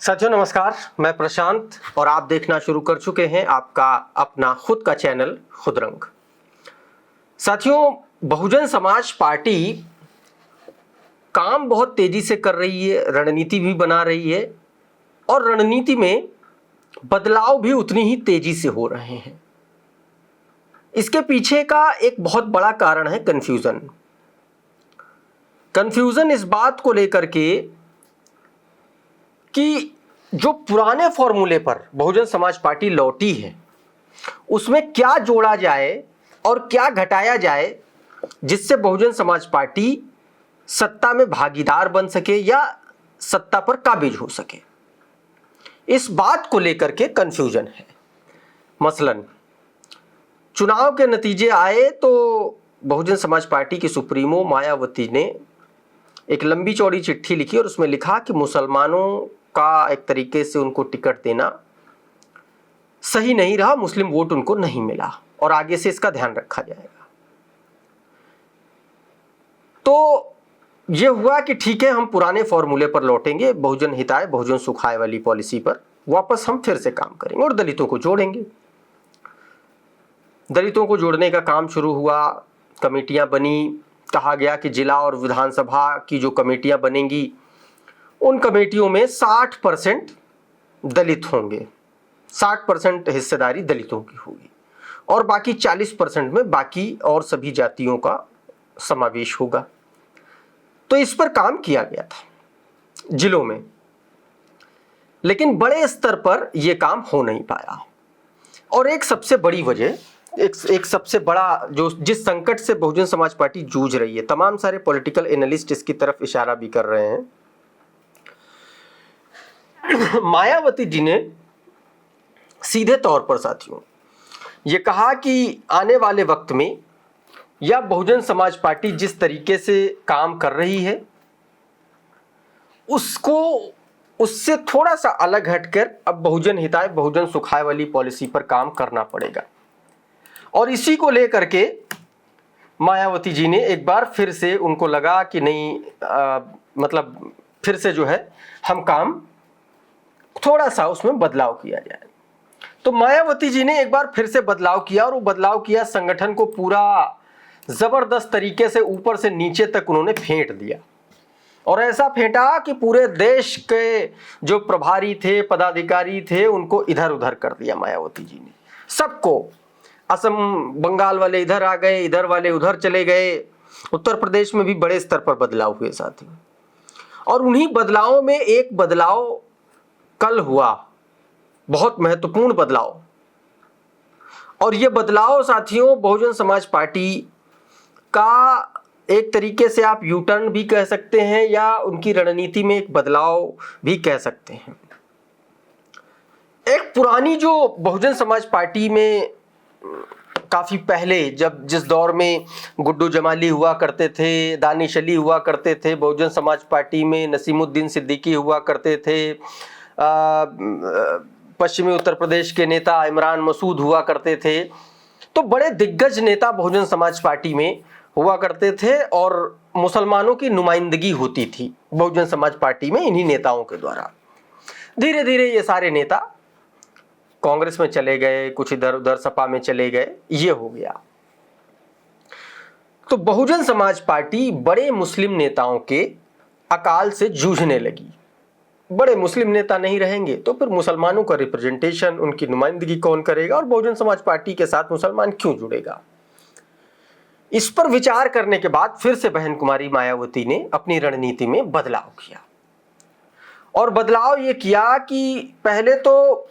साथियों नमस्कार, मैं प्रशांत और आप देखना शुरू कर चुके हैं आपका अपना खुद का चैनल खुदरंग। साथियों, बहुजन समाज पार्टी काम बहुत तेजी से कर रही है, रणनीति भी बना रही है और रणनीति में बदलाव भी उतनी ही तेजी से हो रहे हैं। इसके पीछे का एक बहुत बड़ा कारण है कंफ्यूजन इस बात को लेकर के कि जो पुराने फॉर्मूले पर बहुजन समाज पार्टी लौटी है उसमें क्या जोड़ा जाए और क्या घटाया जाए जिससे बहुजन समाज पार्टी सत्ता में भागीदार बन सके या सत्ता पर काबिज हो सके। इस बात को लेकर के कंफ्यूजन है। मसलन चुनाव के नतीजे आए तो बहुजन समाज पार्टी की सुप्रीमो मायावती ने एक लंबी चौड़ी चिट्ठी लिखी और उसमें लिखा कि मुसलमानों का एक तरीके से उनको टिकट देना सही नहीं रहा, मुस्लिम वोट उनको नहीं मिला और आगे से इसका ध्यान रखा जाएगा। तो यह हुआ कि ठीक है, हम पुराने फॉर्मूले पर लौटेंगे, बहुजन हिताय बहुजन सुखाय वाली पॉलिसी पर वापस हम फिर से काम करेंगे और दलितों को जोड़ेंगे। दलितों को जोड़ने का काम शुरू हुआ, कमेटियां बनी। कहा गया कि जिला और विधानसभा की जो कमेटियां बनेंगी उन कमेटियों में 60% दलित होंगे, 60% हिस्सेदारी दलितों की होगी और बाकी 40% में बाकी और सभी जातियों का समावेश होगा। तो इस पर काम किया गया था जिलों में, लेकिन बड़े स्तर पर यह काम हो नहीं पाया। और एक सबसे बड़ी वजह, एक सबसे बड़ा जो जिस संकट से बहुजन समाज पार्टी जूझ रही है, तमाम सारे पॉलिटिकल एनालिस्ट इसकी तरफ इशारा भी कर रहे हैं। मायावती जी ने सीधे तौर पर साथियों ये कहा कि आने वाले वक्त में या बहुजन समाज पार्टी जिस तरीके से काम कर रही है उसको उससे थोड़ा सा अलग हटकर अब बहुजन हिताय बहुजन सुखाय वाली पॉलिसी पर काम करना पड़ेगा। और इसी को लेकर के मायावती जी ने एक बार फिर से उनको लगा कि नहीं, मतलब फिर से जो है हम काम थोड़ा सा उसमें बदलाव किया जाए। तो मायावती जी ने एक बार फिर से बदलाव किया और वो बदलाव किया, संगठन को पूरा जबरदस्त तरीके से ऊपर से नीचे तक उन्होंने फेंट दिया और ऐसा फेंटा कि पूरे देश के जो प्रभारी थे, पदाधिकारी थे, उनको इधर उधर कर दिया मायावती जी ने। सबको, असम बंगाल वाले इधर आ गए, इधर वाले उधर चले गए। उत्तर प्रदेश में भी बड़े स्तर पर बदलाव हुए साथियों। और उन्हीं बदलावों में एक बदलाव कल हुआ, बहुत महत्वपूर्ण बदलाव। और यह बदलाव साथियों बहुजन समाज पार्टी का एक तरीके से आप यू टर्न भी कह सकते हैं या उनकी रणनीति में एक बदलाव भी कह सकते हैं। एक पुरानी जो बहुजन समाज पार्टी में काफी पहले, जब जिस दौर में गुड्डू जमाली हुआ करते थे, दानिश अली हुआ करते थे, बहुजन समाज पार्टी में नसीमुद्दीन सिद्दीकी हुआ करते थे, पश्चिमी उत्तर प्रदेश के नेता इमरान मसूद हुआ करते थे, तो बड़े दिग्गज नेता बहुजन समाज पार्टी में हुआ करते थे और मुसलमानों की नुमाइंदगी होती थी बहुजन समाज पार्टी में इन्हीं नेताओं के द्वारा। धीरे धीरे ये सारे नेता कांग्रेस में चले गए, कुछ इधर उधर सपा में चले गए, ये हो गया। तो बहुजन समाज पार्टी बड़े मुस्लिम नेताओं के अकाल से जूझने लगी। बड़े मुस्लिम नेता नहीं रहेंगे तो फिर मुसलमानों का रिप्रेजेंटेशन, उनकी नुमाइंदगी कौन करेगा और बहुजन समाज पार्टी के साथ मुसलमान क्यों जुड़ेगा। इस पर विचार करने के बाद फिर से बहन कुमारी मायावती ने अपनी रणनीति में बदलाव किया और बदलाव ये किया कि पहले तो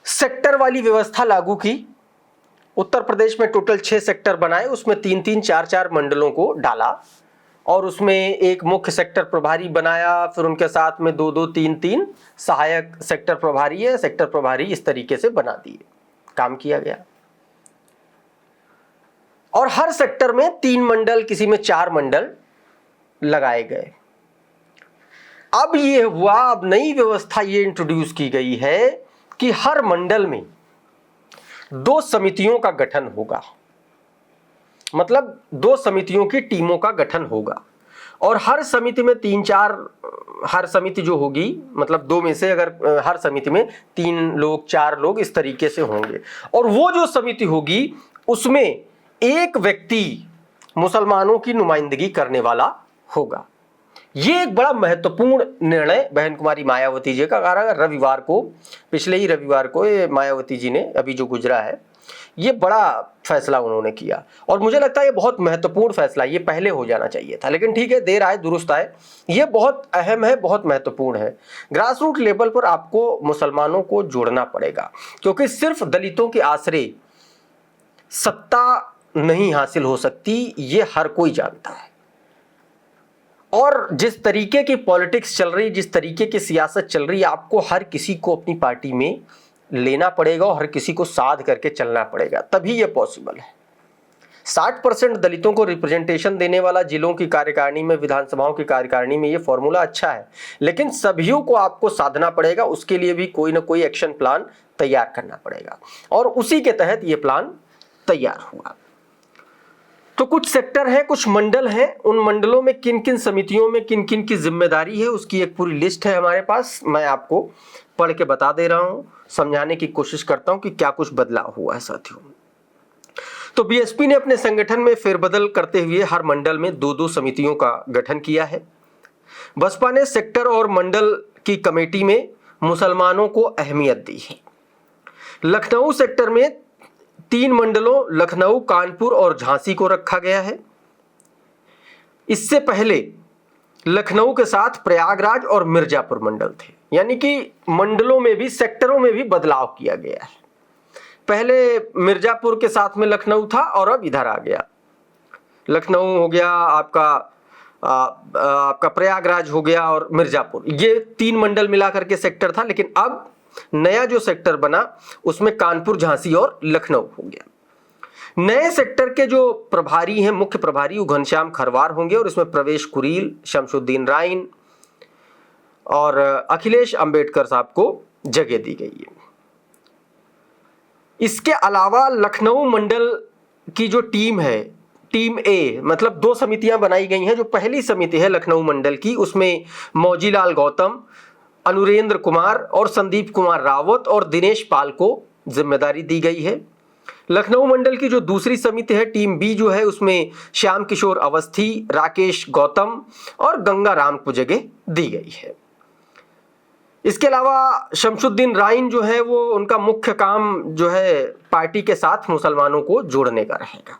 सेक्टर वाली व्यवस्था लागू की। उत्तर प्रदेश में टोटल 6 सेक्टर बनाए, उसमें 3-3, 4-4 मंडलों को डाला और उसमें एक मुख्य सेक्टर प्रभारी बनाया, फिर उनके साथ में 2-2, 3-3 सहायक सेक्टर प्रभारी है, सेक्टर प्रभारी इस तरीके से बना दिए। काम किया गया और हर सेक्टर में 3 मंडल, किसी में 4 मंडल लगाए गए। अब ये हुआ, अब नई व्यवस्था ये इंट्रोड्यूस की गई है कि हर मंडल में 2 समितियों का गठन होगा, मतलब 2 समितियों की टीमों का गठन होगा और हर समिति में 3-4, हर समिति जो होगी मतलब 2 में से अगर हर समिति में 3 लोग 4 लोग इस तरीके से होंगे, और वो जो समिति होगी उसमें एक व्यक्ति मुसलमानों की नुमाइंदगी करने वाला होगा। ये एक बड़ा महत्वपूर्ण निर्णय बहन कुमारी मायावती जी का रविवार को, पिछले ही रविवार को ये मायावती जी ने अभी जो गुजरा है, ये बड़ा फैसला उन्होंने किया और मुझे लगता है ये बहुत महत्वपूर्ण फैसला, ये पहले हो जाना चाहिए था, लेकिन ठीक है, देर आए दुरुस्त आए। ये बहुत अहम है, बहुत महत्वपूर्ण है। ग्रास रूट लेवल पर आपको मुसलमानों को जोड़ना पड़ेगा, क्योंकि सिर्फ दलितों के आश्रय सत्ता नहीं हासिल हो सकती, ये हर कोई जानता है। और जिस तरीके की पॉलिटिक्स चल रही, जिस तरीके की सियासत चल रही है, आपको हर किसी को अपनी पार्टी में लेना पड़ेगा और हर किसी को साध करके चलना पड़ेगा, तभी ये पॉसिबल है। 60% दलितों को रिप्रेजेंटेशन देने वाला जिलों की कार्यकारिणी में, विधानसभाओं की कार्यकारिणी में ये फॉर्मूला अच्छा है, लेकिन सभी को आपको साधना पड़ेगा। उसके लिए भी कोई ना कोई एक्शन प्लान तैयार करना पड़ेगा और उसी के तहत ये प्लान तैयार हुआ। तो कुछ सेक्टर है, कुछ मंडल हैं, उन मंडलों में किन किन समितियों में किन किन की जिम्मेदारी है, उसकी एक पूरी लिस्ट है हमारे पास। मैं आपको पढ़ के बता दे रहा हूं, समझाने की कोशिश करता हूं कि क्या कुछ बदलाव हुआ है साथियों। तो बीएसपी ने अपने संगठन में फेरबदल करते हुए हर मंडल में 2-2 समितियों का गठन किया है। बसपा ने सेक्टर और मंडल की कमेटी में मुसलमानों को अहमियत दी है। लखनऊ सेक्टर में 3 मंडलों लखनऊ, कानपुर और झांसी को रखा गया है। इससे पहले लखनऊ के साथ प्रयागराज और मिर्जापुर मंडल थे, यानी कि मंडलों में भी, सेक्टरों में भी बदलाव किया गया है। पहले मिर्जापुर के साथ में लखनऊ था और अब इधर आ गया, लखनऊ हो गया आपका प्रयागराज हो गया और मिर्जापुर, ये 3 मंडल मिलाकर के सेक्टर था, लेकिन अब नया जो सेक्टर बना उसमें कानपुर, झांसी और लखनऊ हो गया। नए सेक्टर के जो प्रभारी हैं, मुख्य प्रभारी, वो घनश्याम खरवार होंगे और इसमें प्रवेश कुरील, शमशुद्दीन राइन और अखिलेश अंबेडकर साहब को जगह दी गई है। इसके अलावा लखनऊ मंडल की जो टीम है, टीम ए, मतलब 2 समितियां बनाई गई हैं। जो पहली समिति है लखनऊ मंडल की, उसमें मौजीलाल गौतम, अनुरेंद्र कुमार और संदीप कुमार रावत और दिनेश पाल को जिम्मेदारी दी गई है। लखनऊ मंडल की जो दूसरी समिति है, टीम बी जो है, उसमें श्याम किशोर अवस्थी, राकेश गौतम और गंगा राम को जगह दी गई है। इसके अलावा शमशुद्दीन राइन जो है, वो उनका मुख्य काम जो है पार्टी के साथ मुसलमानों को जोड़ने का रहेगा।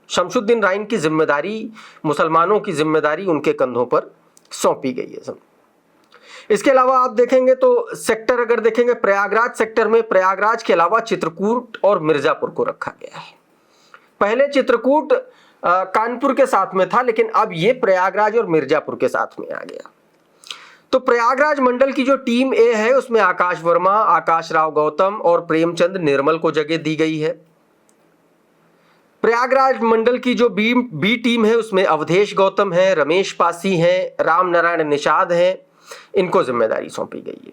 शमशुद्दीन राइन की जिम्मेदारी, मुसलमानों की जिम्मेदारी उनके कंधों पर सौंपी गई है। इसके अलावा आप देखेंगे तो सेक्टर अगर देखेंगे, प्रयागराज सेक्टर में प्रयागराज के अलावा चित्रकूट और मिर्जापुर को रखा गया है। पहले चित्रकूट कानपुर के साथ में था, लेकिन अब ये प्रयागराज और मिर्जापुर के साथ में आ गया। तो प्रयागराज मंडल की जो टीम ए है, उसमें आकाश वर्मा, आकाश राव गौतम और प्रेमचंद निर्मल को जगह दी गई है। प्रयागराज मंडल की जो बी टीम है, उसमें अवधेश गौतम है, रमेश पासी है, राम नारायण निषाद है, इनको जिम्मेदारी सौंपी गई है।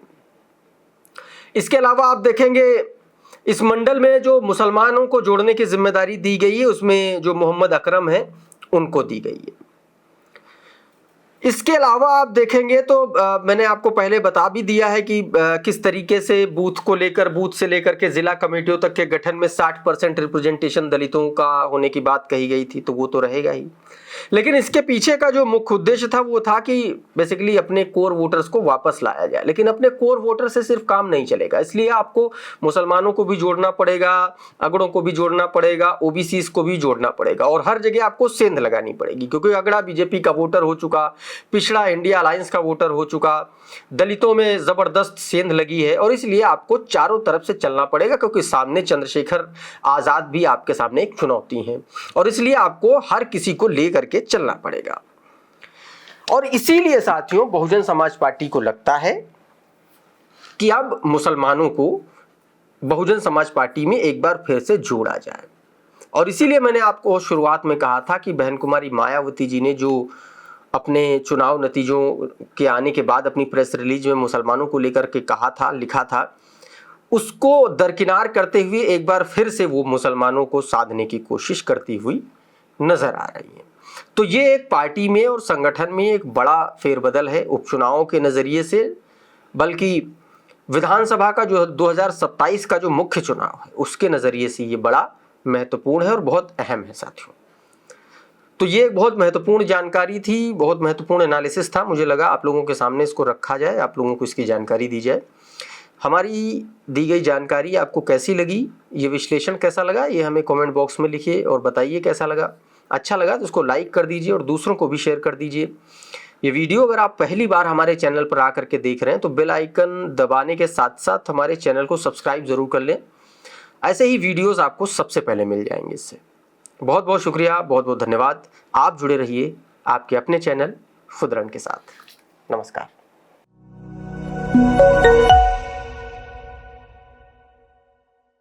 इसके अलावा आप देखेंगे इस मंडल में जो मुसलमानों को जोड़ने की जिम्मेदारी दी गई है, उसमें जो मोहम्मद अकरम है, उनको दी गई है। इसके अलावा आप देखेंगे तो मैंने आपको पहले बता भी दिया है कि किस तरीके से बूथ से लेकर के जिला कमेटियों तक के गठन में 60% रिप्रेजेंटेशन दलितों का होने की बात कही गई थी, तो वो तो रहेगा ही। लेकिन इसके पीछे का जो मुख्य उद्देश्य था वो था कि बेसिकली अपने कोर वोटर्स को वापस लाया जाए। लेकिन अपने कोर वोटर से सिर्फ काम नहीं चलेगा, इसलिए आपको मुसलमानों को भी जोड़ना पड़ेगा, अगड़ों को भी जोड़ना पड़ेगा, ओबीसी को भी जोड़ना पड़ेगा और हर जगह आपको सेंध लगानी पड़ेगी, क्योंकि अगड़ा बीजेपी का वोटर हो चुका, पिछड़ा इंडिया अलायंस का वोटर हो चुका, दलितों में जबरदस्त सेंध लगी है और इसलिए आपको चारों तरफ से चलना पड़ेगा, क्योंकि सामने चंद्रशेखर आजाद भी आपके सामने एक चुनौती है और इसलिए आपको हर किसी को लेकर के चलना पड़ेगा। और इसीलिए साथियों बहुजन समाज पार्टी को लगता है कि अब मुसलमानों को बहुजन समाज पार्टी में एक बार फिर से जोड़ा जाए। और इसीलिए मैंने आपको शुरुआत में कहा था कि बहन कुमारी मायावती जी ने जो अपने चुनाव नतीजों के आने के बाद अपनी प्रेस रिलीज में मुसलमानों को लेकर के कहा था, लिखा था, उसको दरकिनार करते हुए एक बार फिर से वो मुसलमानों को साधने की कोशिश करती हुई नजर आ रही है। तो ये एक पार्टी में और संगठन में एक बड़ा फेरबदल है उपचुनावों के नज़रिए से, बल्कि विधानसभा का जो 2027 का जो मुख्य चुनाव है उसके नज़रिए से ये बड़ा महत्वपूर्ण है और बहुत अहम है साथियों। तो ये एक बहुत महत्वपूर्ण जानकारी थी, बहुत महत्वपूर्ण एनालिसिस था। मुझे लगा आप लोगों के सामने इसको रखा जाए, आप लोगों को इसकी जानकारी दी जाए। हमारी दी गई जानकारी आपको कैसी लगी, ये विश्लेषण कैसा लगा, ये हमें कमेंट बॉक्स में लिखिए और बताइए कैसा लगा। अच्छा लगा तो इसको लाइक कर दीजिए और दूसरों को भी शेयर कर दीजिए। ये वीडियो अगर आप पहली बार हमारे चैनल पर आकर के देख रहे हैं तो बेल आइकन दबाने के साथ साथ हमारे चैनल को सब्सक्राइब ज़रूर कर लें। ऐसे ही वीडियोज़ आपको सबसे पहले मिल जाएंगे इससे। बहुत बहुत शुक्रिया, बहुत बहुत धन्यवाद। आप जुड़े रहिए आपके अपने चैनल खुदरन के साथ। नमस्कार।